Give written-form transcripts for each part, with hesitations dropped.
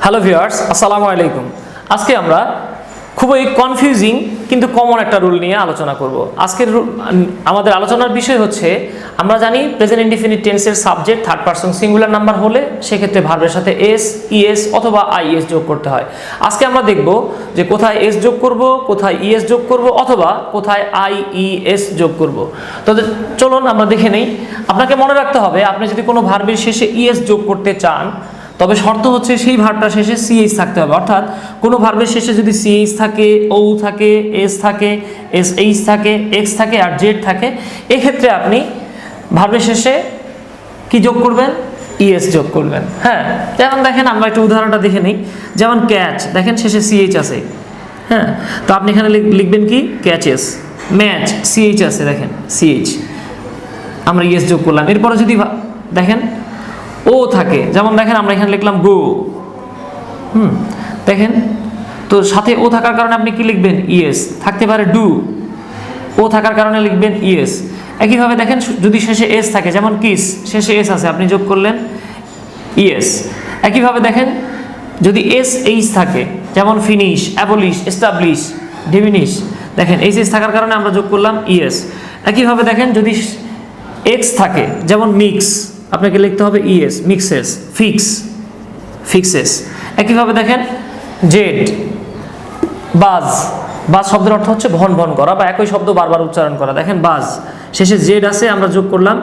Hello viewers, আসসালামু আলাইকুম। আজকে আমরা খুবই কনফিউজিং কিন্তু কমন একটা রুল নিয়ে আলোচনা করব। আজকের আমাদের আলোচনার বিষয় হচ্ছে, আমরা জানি প্রেজেন্ট ইনডিফিনিট টেন্সের subject third person singular number হলে সেক্ষেত্রে ভার্বের সাথে এস, ইএস অথবা আইএস যোগ করতে হয়। আজকে আমরা দেখব যে কোথায় এস যোগ করব, কোথায় ইএস যোগ করব অথবা কোথায় আইইএস যোগ করব। তো চলুন আমরা দেখে নেই। আপনাকে মনে রাখতে হবে, আপনি যদি কোনো ভার্বের শেষে ইএস যোগ করতে চান তবে শর্ত হচ্ছে সেই ভার্বটার শেষে সিএইচ থাকতে হবে। অর্থাৎ কোনো ভার্বের শেষে যদি সিএইচ থাকে, ও থাকে, এস থাকে, এসএইচ থাকে, এক্স থাকে আর জেড থাকে, এক্ষেত্রে আপনি ভার্বের শেষে কি যোগ করবেন? ইএস যোগ করবেন। হ্যাঁ, যেমন দেখেন আমরা একটু উদাহরণটা দেখে নিই। যেমন ক্যাচ, দেখেন শেষে সিএইচ আছে। হ্যাঁ, তো আপনি এখানে লিখবেন কি? ক্যাচেস। ম্যাচ, সিএইচ আছে, দেখেন সিএইচ, আমরা ইএস যোগ করলাম। এরপরে যদি দেখেন ও থাকে, যেমন দেখেন আমরা এখানে লিখলাম গো। দেখেন তো সাথে ও থাকার কারণে আপনি কি লিখবেন? ইএস। থাকতে পারে ডু, ও থাকার কারণে লিখবেন ইএস। একইভাবে দেখেন যদি শেষে এস থাকে, যেমন কিস, শেষে এস আছে, আপনি যোগ করলেন ইএস। একইভাবে দেখেন যদি এস এইচ থাকে, যেমন ফিনিশ, অ্যাবলিশ, এস্টাবলিশ, ডিমিনিশ, দেখেন এইচ এস থাকার কারণে আমরা যোগ করলাম ইএস। একইভাবে দেখেন যদি এক্স থাকে, যেমন মিক্স, আপনাকে লিখতে হবে ইএস, মিক্সেস, ফিক্স, ফিক্সেস। একইভাবে দেখেন জেড, বাজ, বাজ শব্দের অর্থ হচ্ছে ভন ভন করা বা একই শব্দ বারবার উচ্চারণ করা। দেখেন বাজ, শেষে জেড আছে, আমরা যোগ করলাম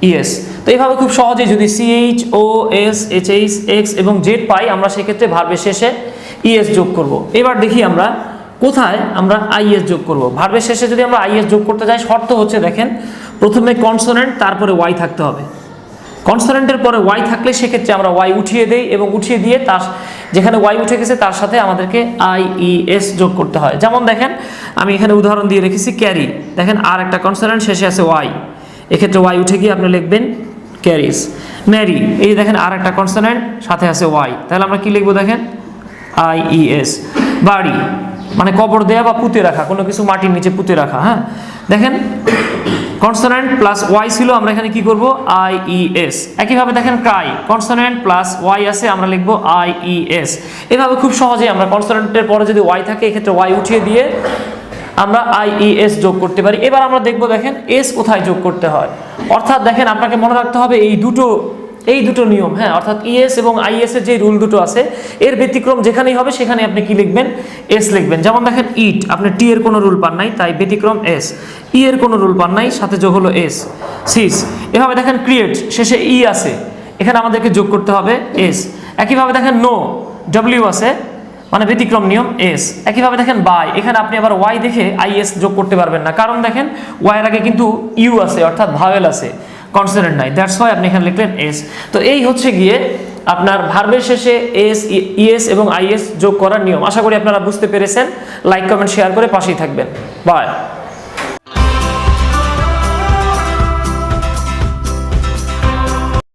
ইএস। তো এইভাবে খুব সহজেই যদি সিএইচ, ও, এস, এইচএইচ, এক্স এবং জেড পাই, আমরা সেক্ষেত্রে ভার্বের শেষে ইএস যোগ করব। এবার দেখি আমরা কোথায় আমরা আইএস যোগ করব। ভার্বের শেষে যদি আমরা আইএস যোগ করতে যাই, শর্ত হচ্ছে দেখেন প্রথমে কনসোনেন্ট, তারপরে ওয়াই থাকতে হবে। কনসোনেন্টের পরে ওয়াই থাকলে সেক্ষেত্রে আমরা ওয়াই উঠিয়ে দেই এবং উঠিয়ে দিয়ে তার যেখানে ওয়াই উঠে গেছে তার সাথে আমাদেরকে আইইএস যোগ করতে হয়। যেমন দেখেন আমি এখানে উদাহরণ দিয়ে রেখেছি ক্যারি, দেখেন আর একটা কনসোনেন্ট, শেষে আছে ওয়াই, এক্ষেত্রে ওয়াই উঠে গিয়ে আপনি লিখবেন ক্যারিস। ম্যারি, এই দেখেন আর একটা কনসোনেন্ট, সাথে আছে ওয়াই, তাহলে আমরা কি লিখবো? দেখেন আইইএস। বাড়ি মানে কবর দেয়া বা পুঁতে রাখা, কোনো কিছু মাটির নিচে পুঁতে রাখা। হ্যাঁ, দেখেন কনসোনেন্ট প্লাস ওয়াই ছিল, আমরা এখানে কি করব? আইইএস। একইভাবে দেখেন ক্রাই, কনসোনেন্ট প্লাস ওয়াই আছে, আমরা লিখব আইইএস। এভাবে খুব সহজেই আমরা কনসোনেন্টের পরে যদি ওয়াই থাকে, এক্ষেত্রে ওয়াই উঠিয়ে দিয়ে আমরা আইইএস যোগ করতে পারি। এবার আমরা দেখব দেখেন এস কোথায় যোগ করতে হয়। অর্থাৎ দেখেন আপনাকে মনে রাখতে হবে এই দুটো নিয়ম। হ্যাঁ, অর্থাৎ ইএস এবং আইএস এর যে রুল দুটো আছে, এর ব্যতিক্রম যেখানেই হবে সেখানে আপনি কি লিখবেন? এস লিখবেন। যেমন দেখেন ইট, আপনি টি এর কোনো রুল পান নাই, তাই ব্যতিক্রম এস। ই এর কোনো রুল পান নাই, সাথে যোগ হলো এস। সিস, এভাবে দেখেন ক্রিয়েট, শেষে ই আছে, এখানে আমাদেরকে যোগ করতে হবে এস। একইভাবে দেখেন নো, ডব্লিউ আছে, মানে ব্যতিক্রম নিয়ম এস। একইভাবে দেখেন বাই, এখানে আপনি আবার ওয়াই দেখে আইএস যোগ করতে পারবেন না, কারণ দেখেন ওয়াইয়ের আগে কিন্তু ইউ আছে, অর্থাৎ ভাওয়েল আছে, কনসোনেন্ট নাই, দ্যাটস ওয়াই আপনি এখানে লিখলেন এস। তো এই হচ্ছে গিয়ে আপনার ভার্বের শেষে এস, ইএস এবং আইএস যোগ করার নিয়ম। আশা করি আপনারা বুঝতে পেরেছেন। লাইক, কমেন্ট, শেয়ার করে পাশেই থাকবেন। বাই।